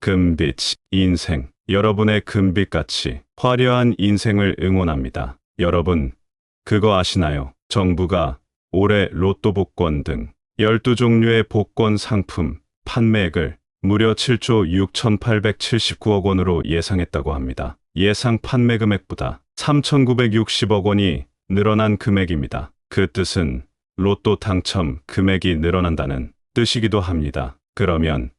금빛, 인생. 여러분의 금빛같이 화려한 인생을 응원합니다. 여러분, 그거 아시나요? 정부가 올해 로또 복권 등 12종류의 복권 상품 판매액을 무려 7조 6,879억 원으로 예상했다고 합니다. 예상 판매 금액보다 3,960억 원이 늘어난 금액입니다. 그 뜻은 로또 당첨 금액이 늘어난다는 뜻이기도 합니다. 그러면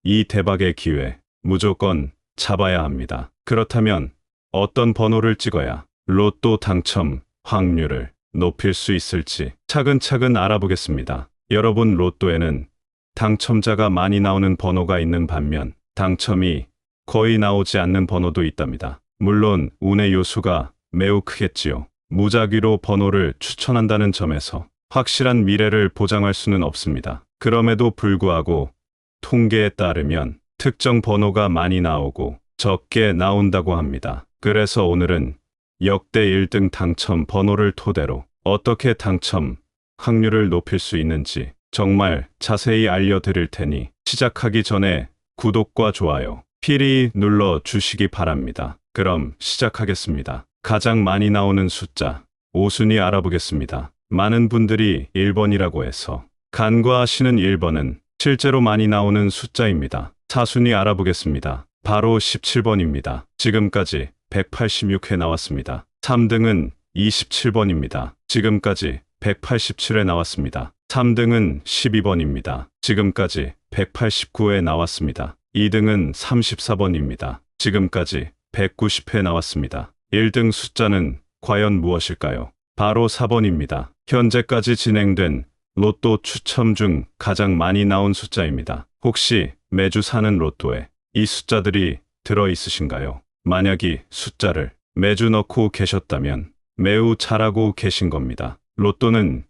이 대박의 기회 무조건 잡아야 합니다. 그렇다면 어떤 번호를 찍어야 로또 당첨 확률을 높일 수 있을지 차근차근 알아보겠습니다. 여러분, 로또에는 당첨자가 많이 나오는 번호가 있는 반면 당첨이 거의 나오지 않는 번호도 있답니다. 물론 운의 요소가 매우 크겠지요. 무작위로 번호를 추천한다는 점에서 확실한 미래를 보장할 수는 없습니다. 그럼에도 불구하고 통계에 따르면 특정 번호가 많이 나오고 적게 나온다고 합니다. 그래서 오늘은 역대 1등 당첨 번호를 토대로 어떻게 당첨 확률을 높일 수 있는지 정말 자세히 알려드릴 테니 시작하기 전에 구독과 좋아요 필히 눌러 주시기 바랍니다. 그럼 시작하겠습니다. 가장 많이 나오는 숫자 5순위 알아보겠습니다. 많은 분들이 1번이라고 해서 간과하시는 1번은 실제로 많이 나오는 숫자입니다. 4순위 알아보겠습니다. 바로 17번입니다. 지금까지 186회 나왔습니다. 3등은 27번입니다. 지금까지 187회 나왔습니다. 3등은 12번입니다. 지금까지 189회 나왔습니다. 2등은 34번입니다. 지금까지 190회 나왔습니다. 1등 숫자는 과연 무엇일까요? 바로 4번입니다. 현재까지 진행된 로또 추첨 중 가장 많이 나온 숫자입니다. 혹시 매주 사는 로또에 이 숫자들이 들어있으신가요? 만약 이 숫자를 매주 넣고 계셨다면 매우 잘하고 계신 겁니다. 로또는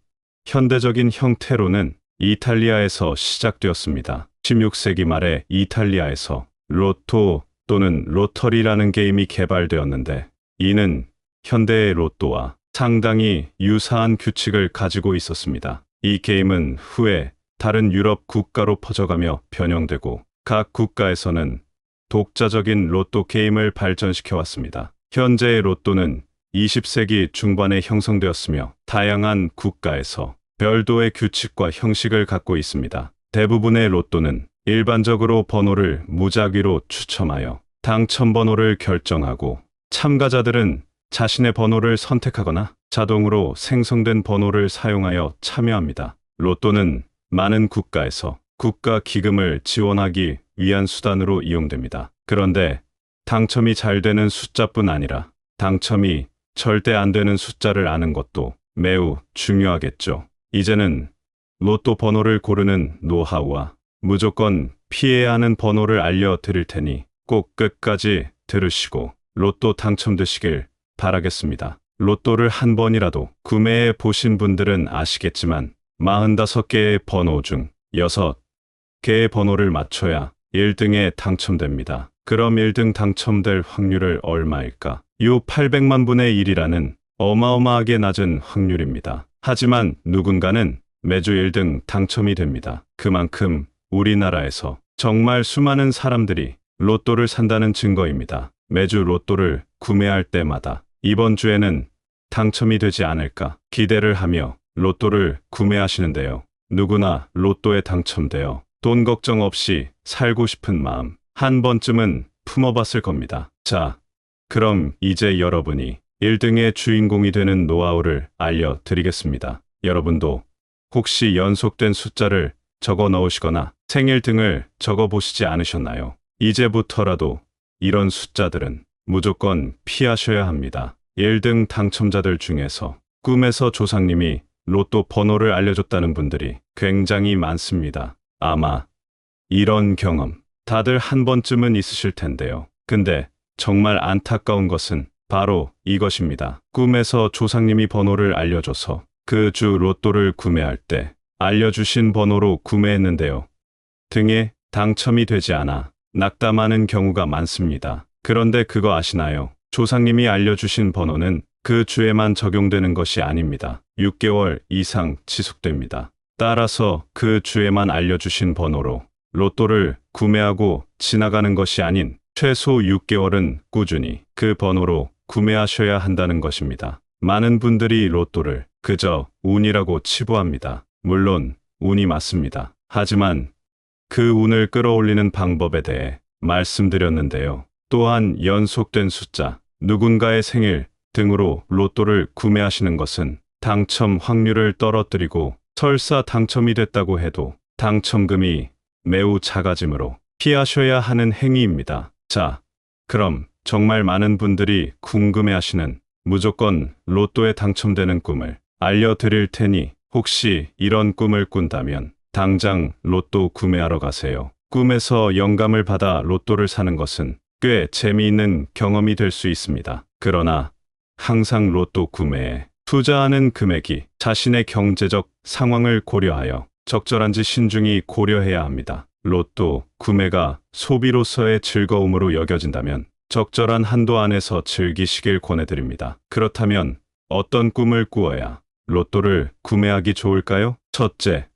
현대적인 형태로는 이탈리아에서 시작되었습니다. 16세기 말에 이탈리아에서 로또 또는 로터리라는 게임이 개발되었는데 이는 현대의 로또와 상당히 유사한 규칙을 가지고 있었습니다. 이 게임은 후에 다른 유럽 국가로 퍼져가며 변형되고 각 국가에서는 독자적인 로또 게임을 발전시켜 왔습니다. 현재의 로또는 20세기 중반에 형성되었으며 다양한 국가에서 별도의 규칙과 형식을 갖고 있습니다. 대부분의 로또는 일반적으로 번호를 무작위로 추첨하여 당첨 번호를 결정하고 참가자들은 자신의 번호를 선택하거나 자동으로 생성된 번호를 사용하여 참여합니다. 로또는 많은 국가에서 국가 기금을 지원하기 위한 수단으로 이용됩니다. 그런데 당첨이 잘 되는 숫자뿐 아니라 당첨이 절대 안 되는 숫자를 아는 것도 매우 중요하겠죠. 이제는 로또 번호를 고르는 노하우와 무조건 피해야 하는 번호를 알려드릴 테니 꼭 끝까지 들으시고 로또 당첨되시길 바라겠습니다. 로또를 한 번이라도 구매해 보신 분들은 아시겠지만 45개의 번호 중 6개의 번호를 맞춰야 1등에 당첨됩니다. 그럼 1등 당첨될 확률을 얼마일까? 요 800만 분의 1이라는 어마어마하게 낮은 확률입니다. 하지만 누군가는 매주 1등 당첨이 됩니다. 그만큼 우리나라에서 정말 수많은 사람들이 로또를 산다는 증거입니다. 매주 로또를 구매할 때마다 이번 주에는 당첨이 되지 않을까 기대를 하며 로또를 구매하시는데요. 누구나 로또에 당첨되어 돈 걱정 없이 살고 싶은 마음 한 번쯤은 품어봤을 겁니다. 자, 그럼 이제 여러분이 1등의 주인공이 되는 노하우를 알려드리겠습니다. 여러분도 혹시 연속된 숫자를 적어 넣으시거나 생일 등을 적어 보시지 않으셨나요? 이제부터라도 이런 숫자들은 무조건 피하셔야 합니다. 1등 당첨자들 중에서 꿈에서 조상님이 로또 번호를 알려줬다는 분들이 굉장히 많습니다. 아마 이런 경험 다들 한 번쯤은 있으실 텐데요. 근데 정말 안타까운 것은 바로 이것입니다. 꿈에서 조상님이 번호를 알려줘서 그 주 로또를 구매할 때 알려주신 번호로 구매했는데요. 등에 당첨이 되지 않아 낙담하는 경우가 많습니다. 그런데 그거 아시나요? 조상님이 알려주신 번호는 그 주에만 적용되는 것이 아닙니다. 6개월 이상 지속됩니다. 따라서 그 주에만 알려주신 번호로 로또를 구매하고 지나가는 것이 아닌 최소 6개월은 꾸준히 그 번호로 구매하셔야 한다는 것입니다. 많은 분들이 로또를 그저 운이라고 치부합니다. 물론 운이 맞습니다. 하지만 그 운을 끌어올리는 방법에 대해 말씀드렸는데요. 또한 연속된 숫자, 누군가의 생일 등으로 로또를 구매하시는 것은 당첨 확률을 떨어뜨리고 설사 당첨이 됐다고 해도 당첨금이 매우 작아지므로 피하셔야 하는 행위입니다. 자, 그럼 정말 많은 분들이 궁금해하시는 무조건 로또에 당첨되는 꿈을 알려드릴 테니 혹시 이런 꿈을 꾼다면 당장 로또 구매하러 가세요. 꿈에서 영감을 받아 로또를 사는 것은 꽤 재미있는 경험이 될 수 있습니다. 그러나 항상 로또 구매에 투자하는 금액이 자신의 경제적 상황을 고려하여 적절한지 신중히 고려해야 합니다. 로또 구매가 소비로서의 즐거움으로 여겨진다면 적절한 한도 안에서 즐기시길 권해드립니다. 그렇다면 어떤 꿈을 꾸어야 로또를 구매하기 좋을까요? 첫째,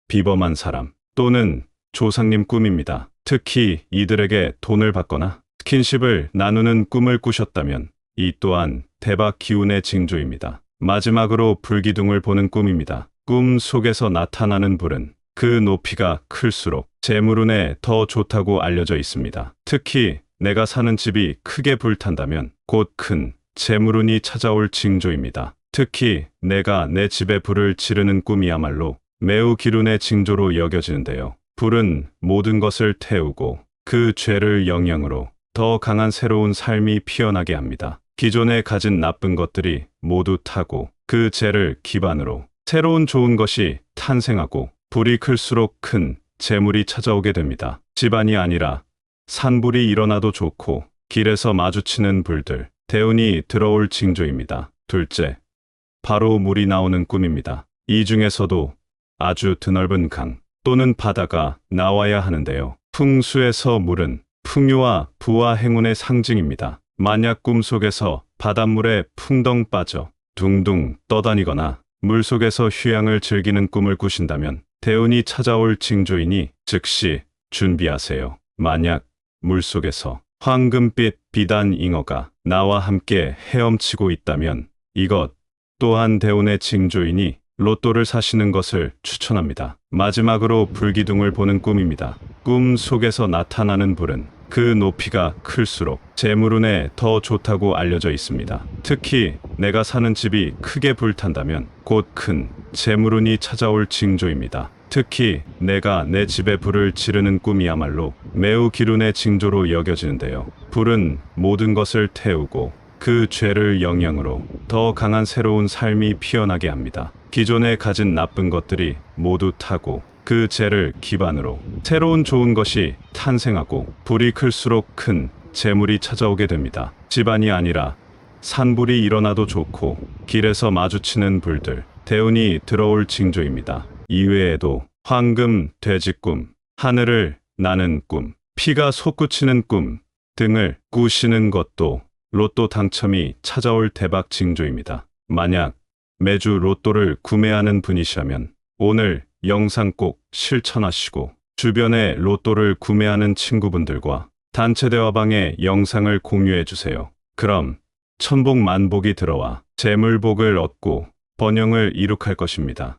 비범한 사람 또는 조상님 꿈입니다. 특히 이들에게 돈을 받거나 스킨십을 나누는 꿈을 꾸셨다면 이 또한 대박 기운의 징조입니다. 마지막으로 불기둥을 보는 꿈입니다. 꿈 속에서 나타나는 불은 그 높이가 클수록 재물운에 더 좋다고 알려져 있습니다. 특히 내가 사는 집이 크게 불탄다면 곧 큰 재물운이 찾아올 징조입니다. 특히 내가 내 집에 불을 지르는 꿈이야말로 매우 기운의 징조로 여겨지는데요. 불은 모든 것을 태우고 그 죄를 영향으로 더 강한 새로운 삶이 피어나게 합니다. 기존에 가진 나쁜 것들이 모두 타고 그 죄를 기반으로 새로운 좋은 것이 탄생하고 불이 클수록 큰 재물이 찾아오게 됩니다. 집안이 아니라 산불이 일어나도 좋고 길에서 마주치는 불들, 대운이 들어올 징조입니다. 둘째, 바로 물이 나오는 꿈입니다. 이 중에서도 아주 드넓은 강 또는 바다가 나와야 하는데요. 풍수에서 물은 풍요와 부와 행운의 상징입니다. 만약 꿈속에서 바닷물에 풍덩 빠져 둥둥 떠다니거나 물속에서 휴양을 즐기는 꿈을 꾸신다면 대운이 찾아올 징조이니 즉시 준비하세요. 만약 물속에서 황금빛 비단 잉어가 나와 함께 헤엄치고 있다면 이것 또한 대운의 징조이니 로또를 사시는 것을 추천합니다. 마지막으로 불기둥을 보는 꿈입니다. 꿈 속에서 나타나는 불은 그 높이가 클수록 재물운에 더 좋다고 알려져 있습니다. 특히 내가 사는 집이 크게 불탄다면 곧 큰 재물운이 찾아올 징조입니다. 특히 내가 내 집에 불을 지르는 꿈이야말로 매우 기운의 징조로 여겨지는데요. 불은 모든 것을 태우고 그 죄를 영향으로 더 강한 새로운 삶이 피어나게 합니다. 기존에 가진 나쁜 것들이 모두 타고 그 죄를 기반으로 새로운 좋은 것이 탄생하고 불이 클수록 큰 재물이 찾아오게 됩니다. 집안이 아니라 산불이 일어나도 좋고 길에서 마주치는 불들, 대운이 들어올 징조입니다. 이외에도 황금 돼지꿈, 하늘을 나는 꿈, 피가 솟구치는 꿈 등을 꾸시는 것도 로또 당첨이 찾아올 대박 징조입니다. 만약 매주 로또를 구매하는 분이시라면 오늘 영상 꼭 실천하시고 주변에 로또를 구매하는 친구분들과 단체 대화방에 영상을 공유해 주세요. 그럼 천복 만복이 들어와 재물복을 얻고 번영을 이룩할 것입니다.